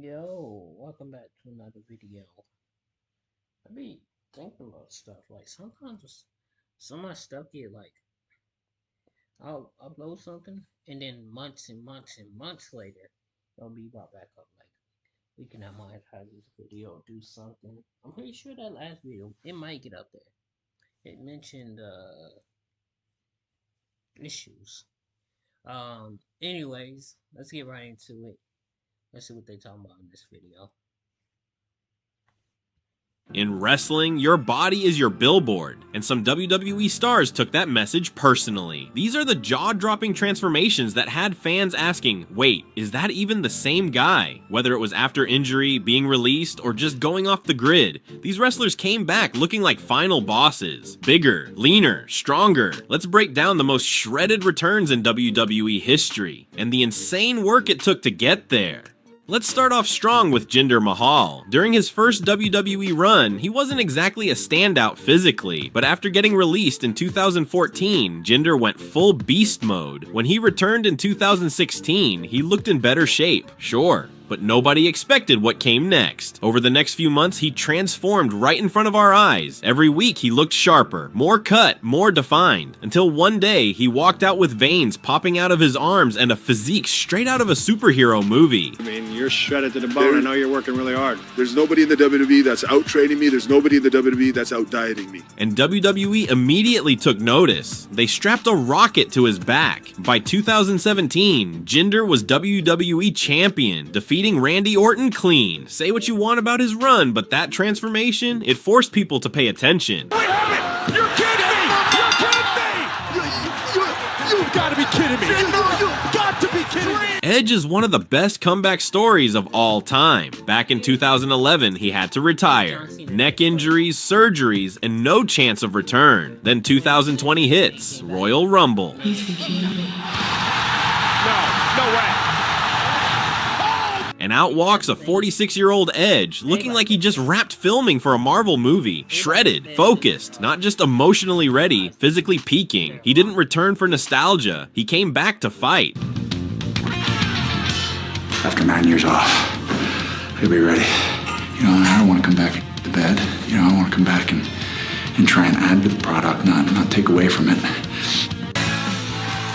Yo, welcome back to another video. I be thinking about stuff. Like sometimes some of my stuff get like I'll upload something and then months and months and months later it'll be brought back up. Like we can have monetize this video or do something. I'm pretty sure that last video it might get up there. It mentioned issues. Anyways, let's get right into it. Let's see what they talking about in this video. In wrestling, your body is your billboard, and some WWE stars took that message personally. These are the jaw-dropping transformations that had fans asking, wait, is that even the same guy? Whether it was after injury, being released, or just going off the grid, these wrestlers came back looking like final bosses. Bigger, leaner, stronger. Let's break down the most shredded returns in WWE history, and the insane work it took to get there. Let's start off strong with Jinder Mahal. During his first WWE run, he wasn't exactly a standout physically, but after getting released in 2014, Jinder went full beast mode. When he returned in 2016, he looked in better shape, sure, but nobody expected what came next. Over the next few months, he transformed right in front of our eyes. Every week, he looked sharper, more cut, more defined, until one day, he walked out with veins popping out of his arms and a physique straight out of a superhero movie. I mean, you're shredded to the bone. I know you're working really hard. There's nobody in the WWE that's out-training me. There's nobody in the WWE that's out-dieting me. And WWE immediately took notice. They strapped a rocket to his back. By 2017, Jinder was WWE champion, defeating Randy Orton clean. Say what you want about his run, but that transformation, it forced people to pay attention. We have it! You're kidding me! You're kidding me! You've got to be kidding me! You've got to be kidding me! Edge is one of the best comeback stories of all time. Back in 2011, he had to retire. Neck injuries, surgeries, and no chance of return. Then 2020 hits, Royal Rumble. You think you know me? No way! And out walks a 46-year-old Edge, looking like he just wrapped filming for a Marvel movie. Shredded, focused, not just emotionally ready, physically peaking. He didn't return for nostalgia. He came back to fight. After 9 years off, he'll be ready. You know, I don't want to come back to bed. You know, I want to come back and try and add to the product, not take away from it.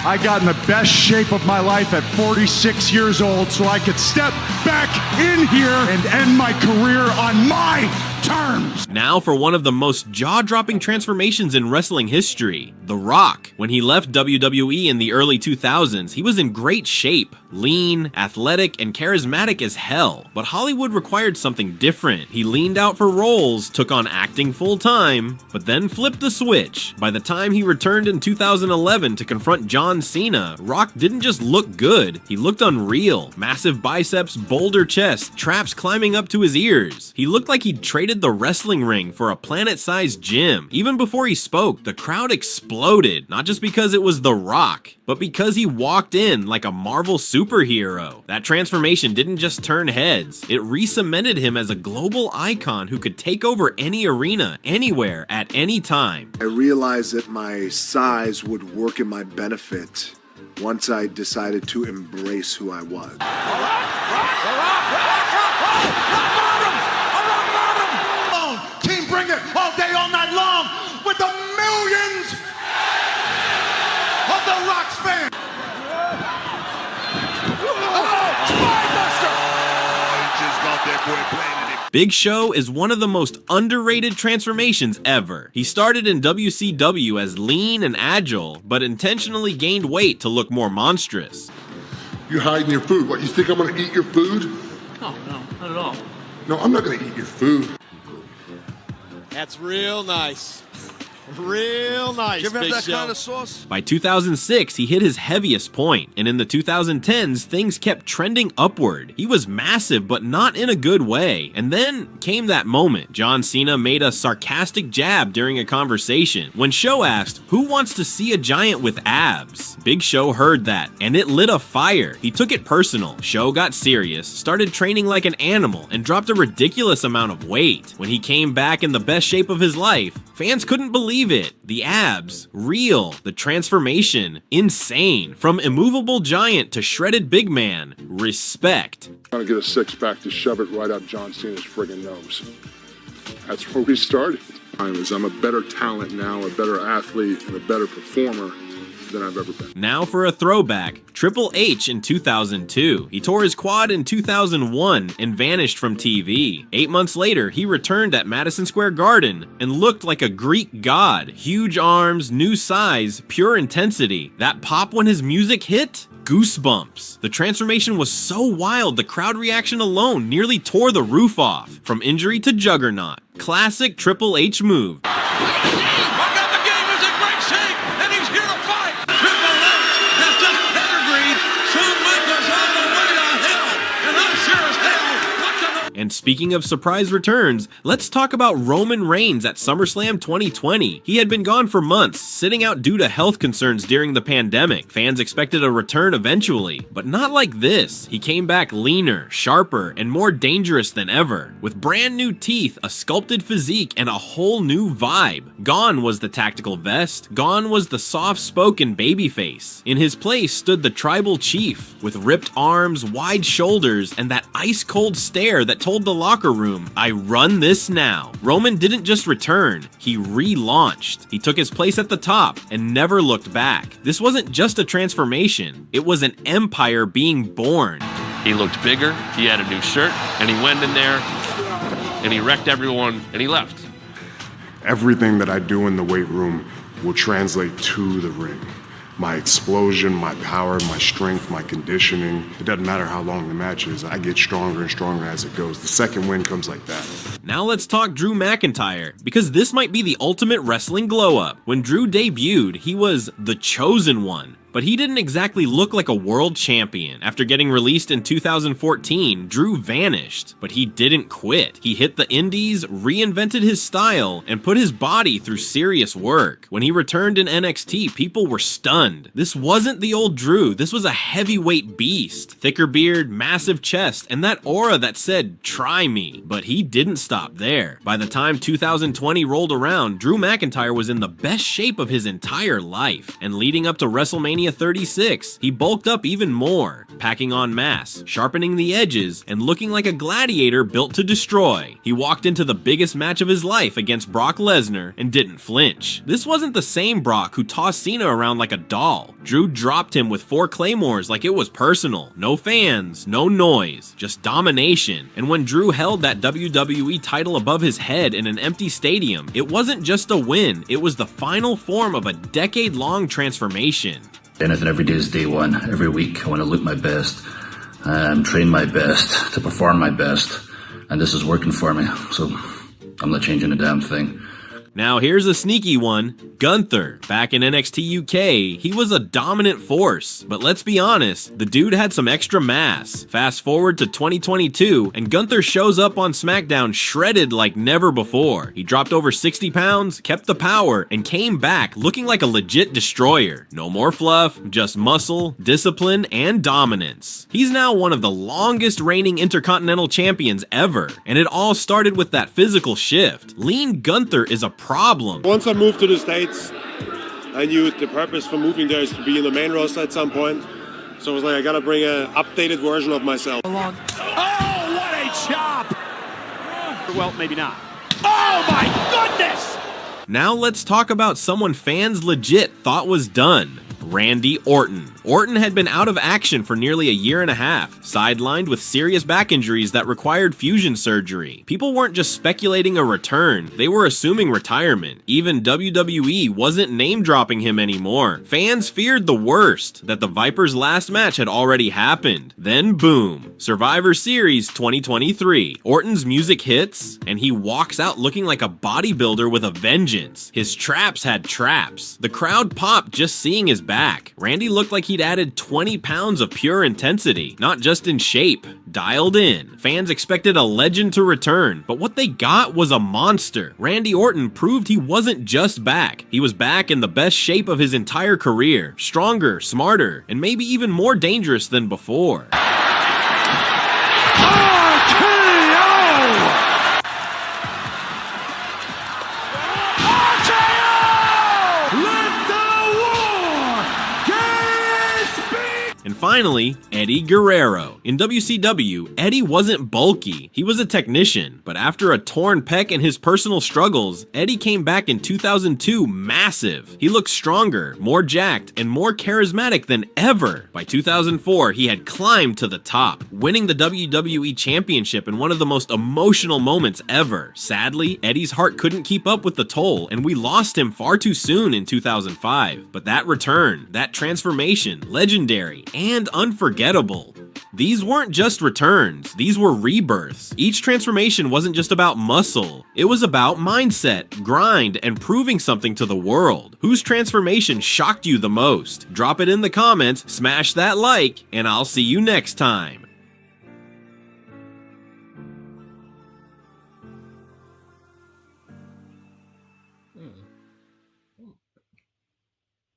I got in the best shape of my life at 46 years old so I could step back in here and end my career on my terms. Now for one of the most jaw-dropping transformations in wrestling history, The Rock. When he left WWE in the early 2000s, he was in great shape, lean, athletic, and charismatic as hell. But Hollywood required something different. He leaned out for roles, took on acting full-time, but then flipped the switch. By the time he returned in 2011 to confront John Cena, Rock didn't just look good, he looked unreal. Massive biceps, boulder chest, traps climbing up to his ears. He looked like he'd traded the wrestling ring for a planet-sized gym. Even before he spoke, the crowd exploded, not just because it was The Rock, but because he walked in like a Marvel superhero. That transformation didn't just turn heads, it re-cemented him as a global icon who could take over any arena, anywhere, at any time. I realized that my size would work in my benefit once I decided to embrace who I was. Team Bring It all day, all night long with the millions of The Rock's fans. Big Show is one of the most underrated transformations ever. He started in WCW as lean and agile, but intentionally gained weight to look more monstrous. You're hiding your food. What, you think I'm gonna eat your food? No, not at all. No, I'm not gonna eat your food. That's real nice. Real nice, Give him Big that Show. kind of sauce. By 2006, he hit his heaviest point, and in the 2010s, things kept trending upward. He was massive, but not in a good way. And then came that moment. John Cena made a sarcastic jab during a conversation. When Show asked, "Who wants to see a giant with abs?" Big Show heard that, and it lit a fire. He took it personal. Show got serious, started training like an animal, and dropped a ridiculous amount of weight. When he came back in the best shape of his life, fans couldn't believe believe it. The abs, real. The transformation, insane. From immovable giant to shredded big man, respect. Trying to get a six-pack to shove it right up John Cena's friggin' nose. That's where we started. I'm a better talent now, a better athlete, and a better performer than I've ever been. Now for a throwback, Triple H in 2002. He tore his quad in 2001 and vanished from TV. 8 months later, he returned at Madison Square Garden and looked like a Greek god. Huge arms, new size, pure intensity. That pop when his music hit? Goosebumps. The transformation was so wild, the crowd reaction alone nearly tore the roof off. From injury to juggernaut. Classic Triple H move. And speaking of surprise returns, let's talk about Roman Reigns at SummerSlam 2020. He had been gone for months, sitting out due to health concerns during the pandemic. Fans expected a return eventually, but not like this. He came back leaner, sharper, and more dangerous than ever. With brand new teeth, a sculpted physique, and a whole new vibe. Gone was the tactical vest. Gone was the soft-spoken babyface. In his place stood the tribal chief, with ripped arms, wide shoulders, and that ice-cold stare that told the locker room, I run this now. Roman didn't just return, he relaunched. He took his place at the top and never looked back. This wasn't just a transformation, it was an empire being born. He looked bigger, he had a new shirt, and he went in there and he wrecked everyone and he left. Everything that I do in the weight room will translate to the ring. My explosion, my power, my strength, my conditioning. It doesn't matter how long the match is. I get stronger and stronger as it goes. The second win comes like that. Now let's talk Drew McIntyre, because this might be the ultimate wrestling glow-up. When Drew debuted, he was the chosen one. But he didn't exactly look like a world champion. After getting released in 2014, Drew vanished. But he didn't quit. He hit the indies, reinvented his style, and put his body through serious work. When he returned in NXT, people were stunned. This wasn't the old Drew, this was a heavyweight beast. Thicker beard, massive chest, and that aura that said, try me. But he didn't stop there. By the time 2020 rolled around, Drew McIntyre was in the best shape of his entire life. And leading up to WrestleMania 36, he bulked up even more, packing on mass, sharpening the edges, and looking like a gladiator built to destroy. He walked into the biggest match of his life against Brock Lesnar and didn't flinch. This wasn't the same Brock who tossed Cena around like a doll. Drew dropped him with 4 claymores like it was personal. No fans, no noise, just domination. And when Drew held that WWE title above his head in an empty stadium, it wasn't just a win, it was the final form of a decade-long transformation. Anything every day is day one. Every week I want to look my best, train my best, to perform my best, and this is working for me, so I'm not changing a damn thing. Now here's a sneaky one. Gunther. Back in NXT UK, he was a dominant force. But let's be honest, the dude had some extra mass. Fast forward to 2022, and Gunther shows up on SmackDown shredded like never before. He dropped over 60 pounds, kept the power, and came back looking like a legit destroyer. No more fluff, just muscle, discipline, and dominance. He's now one of the longest reigning Intercontinental Champions ever. And it all started with that physical shift. Lean Gunther is a problem. Once I moved to the States, I knew the purpose for moving there is to be in the main roster at some point. So I was like, I gotta bring an updated version of myself. Oh, what a chop! Well, maybe not. Oh my goodness! Now let's talk about someone fans legit thought was done. Randy Orton. Orton had been out of action for nearly a year and a half, sidelined with serious back injuries that required fusion surgery. People weren't just speculating a return, they were assuming retirement. Even WWE wasn't name-dropping him anymore. Fans feared the worst, that the Viper's last match had already happened. Then boom, Survivor Series 2023. Orton's music hits, and he walks out looking like a bodybuilder with a vengeance. His traps had traps. The crowd popped just seeing his back. Randy looked like he'd added 20 pounds of pure intensity, not just in shape, dialed in. Fans expected a legend to return, but what they got was a monster. Randy Orton proved he wasn't just back. He was back in the best shape of his entire career, stronger, smarter, and maybe even more dangerous than before. finally, Eddie Guerrero. In WCW, Eddie wasn't bulky, he was a technician, but after a torn pec and his personal struggles, Eddie came back in 2002 massive. He looked stronger, more jacked, and more charismatic than ever. By 2004, he had climbed to the top, winning the WWE Championship in one of the most emotional moments ever. Sadly, Eddie's heart couldn't keep up with the toll, and we lost him far too soon in 2005. But that return, that transformation, legendary and unforgettable. These weren't just returns, these were rebirths. Each transformation wasn't just about muscle, it was about mindset, grind, and proving something to the world. Whose transformation shocked you the most? Drop it in the comments, smash that like, and I'll see you next time.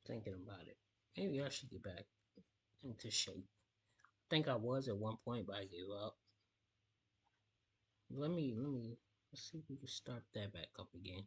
Thinking about it. Maybe I should get back into shape. I think I was at one point, but I gave up. Let's see if we can start that back up again.